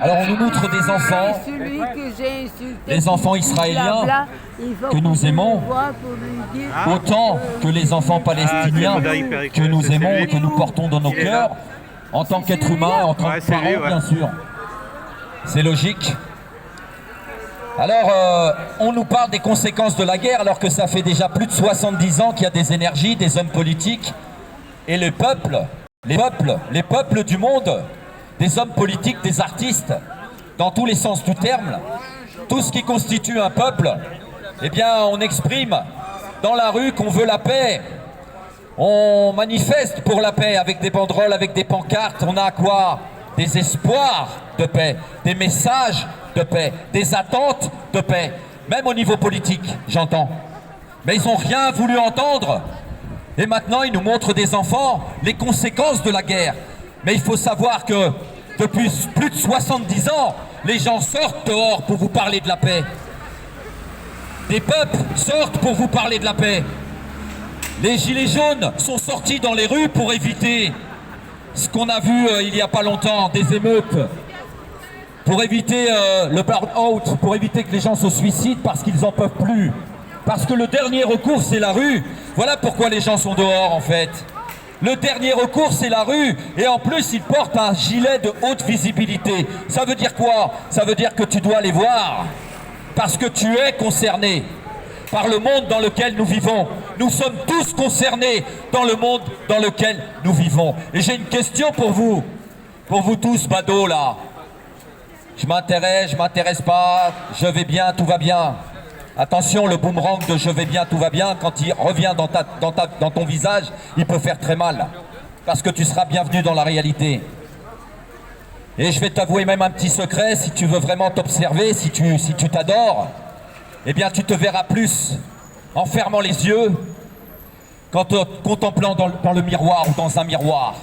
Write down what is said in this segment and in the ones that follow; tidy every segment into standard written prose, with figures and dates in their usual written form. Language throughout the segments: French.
Alors on nous montre des enfants, les enfants israéliens que nous aimons, autant que les enfants palestiniens que nous aimons et que nous portons dans nos cœurs, en tant qu'être humain, en tant que parents, bien sûr. C'est logique. Alors, on nous parle des conséquences de la guerre, alors que ça fait déjà plus de 70 ans qu'il y a des énergies, des hommes politiques, et les peuples du monde, des hommes politiques, des artistes, dans tous les sens du terme, tout ce qui constitue un peuple, eh bien, on exprime dans la rue qu'on veut la paix. On manifeste pour la paix avec des banderoles, avec des pancartes. On a quoi? Des espoirs de paix, des messages de paix, des attentes de paix, même au niveau politique, j'entends. Mais ils n'ont rien voulu entendre. Et maintenant, ils nous montrent des enfants, les conséquences de la guerre. Mais il faut savoir que depuis plus de 70 ans, les gens sortent dehors pour vous parler de la paix. Des peuples sortent pour vous parler de la paix. Les gilets jaunes sont sortis dans les rues pour éviter ce qu'on a vu il n'y a pas longtemps, des émeutes, pour éviter le burn-out, pour éviter que les gens se suicident parce qu'ils n'en peuvent plus. Parce que le dernier recours, c'est la rue. Voilà pourquoi les gens sont dehors, en fait. Le dernier recours, c'est la rue. Et en plus, ils portent un gilet de haute visibilité. Ça veut dire quoi? Ça veut dire que tu dois les voir. Parce que tu es concerné par le monde dans lequel nous vivons. Nous sommes tous concernés dans le monde dans lequel nous vivons. Et j'ai une question pour vous tous, badauds, là. Je m'intéresse pas, je vais bien, tout va bien. Attention, le boomerang de je vais bien, tout va bien, quand il revient dans ton visage, il peut faire très mal. Parce que tu seras bienvenu dans la réalité. Et je vais t'avouer même un petit secret, si tu veux vraiment t'observer, si tu t'adores, eh bien tu te verras plus en fermant les yeux qu'en te contemplant dans le miroir ou dans un miroir.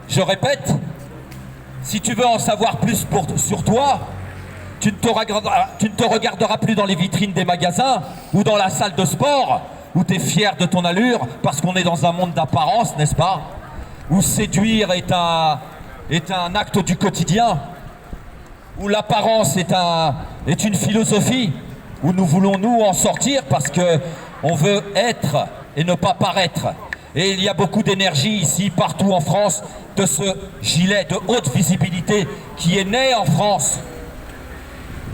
Je répète, si tu veux en savoir plus sur toi, tu ne te regarderas plus dans les vitrines des magasins ou dans la salle de sport où tu es fier de ton allure parce qu'on est dans un monde d'apparence, n'est-ce pas? Où séduire est un acte du quotidien, où l'apparence est une philosophie, où nous voulons nous en sortir parce qu'on veut être et ne pas paraître. Et il y a beaucoup d'énergie ici, partout en France, de ce gilet de haute visibilité qui est né en France.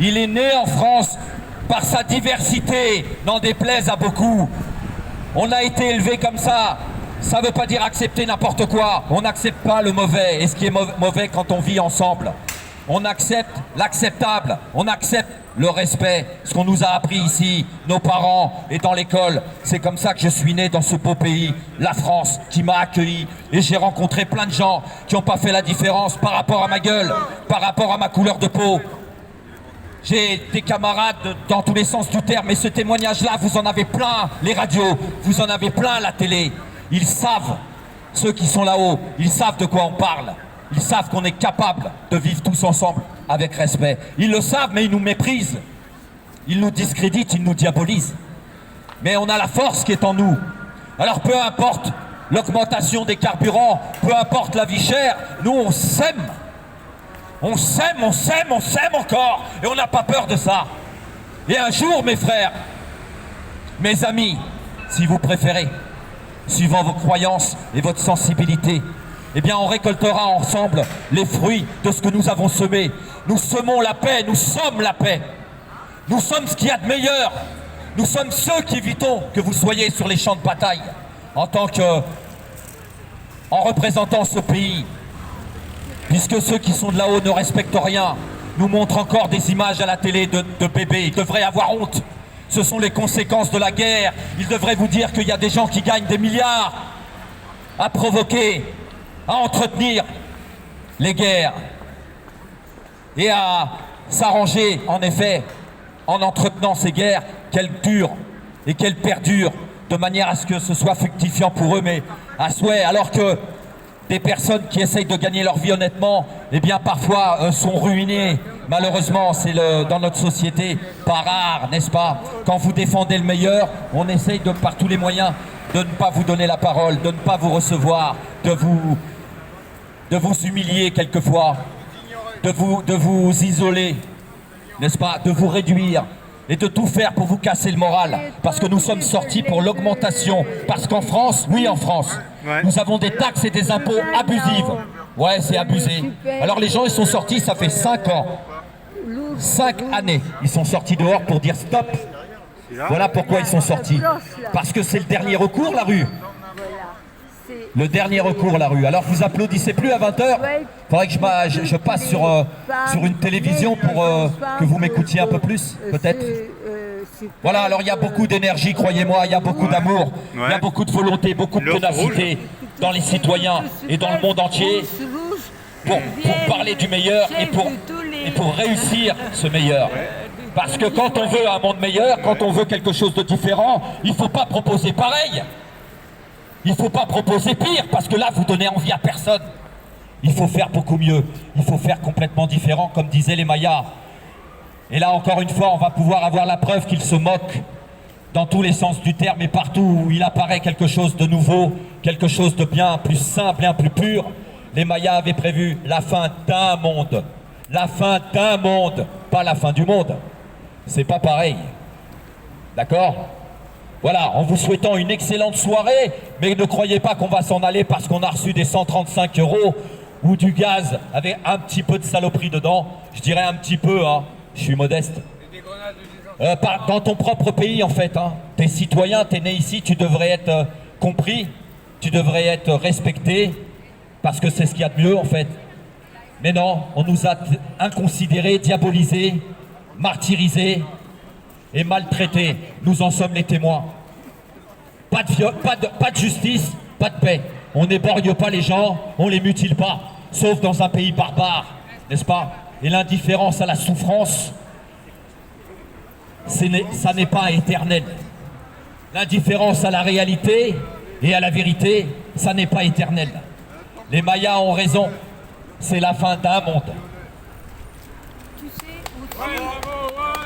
Il est né en France par sa diversité, n'en déplaise à beaucoup. On a été élevé comme ça. Ça ne veut pas dire accepter n'importe quoi. On n'accepte pas le mauvais et ce qui est mauvais quand on vit ensemble. On accepte l'acceptable, on accepte le respect, ce qu'on nous a appris ici, nos parents et dans l'école. C'est comme ça que je suis né dans ce beau pays, la France, qui m'a accueilli. Et j'ai rencontré plein de gens qui n'ont pas fait la différence par rapport à ma gueule, par rapport à ma couleur de peau. J'ai des camarades dans tous les sens du terme, et ce témoignage-là, vous en avez plein, les radios, vous en avez plein, la télé. Ils savent, ceux qui sont là-haut, ils savent de quoi on parle. Ils savent qu'on est capable de vivre tous ensemble avec respect. Ils le savent, mais ils nous méprisent. Ils nous discréditent, ils nous diabolisent. Mais on a la force qui est en nous. Alors peu importe l'augmentation des carburants, peu importe la vie chère, nous on s'aime. On s'aime, on s'aime, on s'aime encore. Et on n'a pas peur de ça. Et un jour, mes frères, mes amis, si vous préférez, suivant vos croyances et votre sensibilité, eh bien on récoltera ensemble les fruits de ce que nous avons semé. Nous semons la paix, nous sommes la paix. Nous sommes ce qu'il y a de meilleur. Nous sommes ceux qui évitons que vous soyez sur les champs de bataille en représentant ce pays. Puisque ceux qui sont de là-haut ne respectent rien, nous montrent encore des images à la télé de bébés. Ils devraient avoir honte. Ce sont les conséquences de la guerre. Ils devraient vous dire qu'il y a des gens qui gagnent des milliards à provoquer, à entretenir les guerres et à s'arranger, en effet, en entretenant ces guerres, qu'elles durent et qu'elles perdurent de manière à ce que ce soit fructifiant pour eux, mais à souhait, alors que des personnes qui essayent de gagner leur vie honnêtement, eh bien parfois sont ruinées. Malheureusement, c'est dans notre société pas rare, n'est-ce pas? Quand vous défendez le meilleur, on essaye par tous les moyens de ne pas vous donner la parole, de ne pas vous recevoir, de vous humilier quelquefois. de vous isoler, n'est-ce pas, de vous réduire et de tout faire pour vous casser le moral. Parce que nous sommes sortis pour l'augmentation. Parce qu'en France, oui en France, nous avons des taxes et des impôts abusives. Ouais, c'est abusé. Alors les gens, ils sont sortis, ça fait 5 ans. 5 années, ils sont sortis dehors pour dire stop. Voilà pourquoi ils sont sortis. Parce que c'est le dernier recours, la rue. Le dernier recours, la rue. Alors vous applaudissez plus à 20h. Il faudrait que je passe sur une télévision pour que vous m'écoutiez un peu plus, peut-être. Voilà, alors il y a beaucoup d'énergie, croyez-moi, il y a beaucoup d'amour, il y a beaucoup de volonté, beaucoup de ténacité dans les citoyens et dans le monde entier pour parler du meilleur et pour réussir ce meilleur. Parce que quand on veut un monde meilleur, quand on veut quelque chose de différent, il ne faut pas proposer pareil. Il ne faut pas proposer pire, parce que là, vous donnez envie à personne. Il faut faire beaucoup mieux. Il faut faire complètement différent, comme disaient les Mayas. Et là, encore une fois, on va pouvoir avoir la preuve qu'ils se moquent dans tous les sens du terme et partout où il apparaît quelque chose de nouveau, quelque chose de bien plus simple, bien plus pur. Les Mayas avaient prévu la fin d'un monde. La fin d'un monde, pas la fin du monde. C'est pas pareil. D'accord ? Voilà, en vous souhaitant une excellente soirée, mais ne croyez pas qu'on va s'en aller parce qu'on a reçu des 135 € ou du gaz avec un petit peu de saloperie dedans. Je dirais un petit peu, hein, je suis modeste. Dans ton propre pays, en fait, hein. T'es citoyen, t'es né ici, tu devrais être compris, tu devrais être respecté, parce que c'est ce qu'il y a de mieux, en fait. Mais non, on nous a inconsidérés, diabolisés, martyrisés et maltraités. Nous en sommes les témoins. Pas de justice, pas de paix. On n'éborgne pas les gens, on les mutile pas, sauf dans un pays barbare, n'est-ce pas? Et l'indifférence à la souffrance, ça n'est pas éternel. L'indifférence à la réalité et à la vérité, ça n'est pas éternel. Les Mayas ont raison, c'est la fin d'un monde. Tu sais,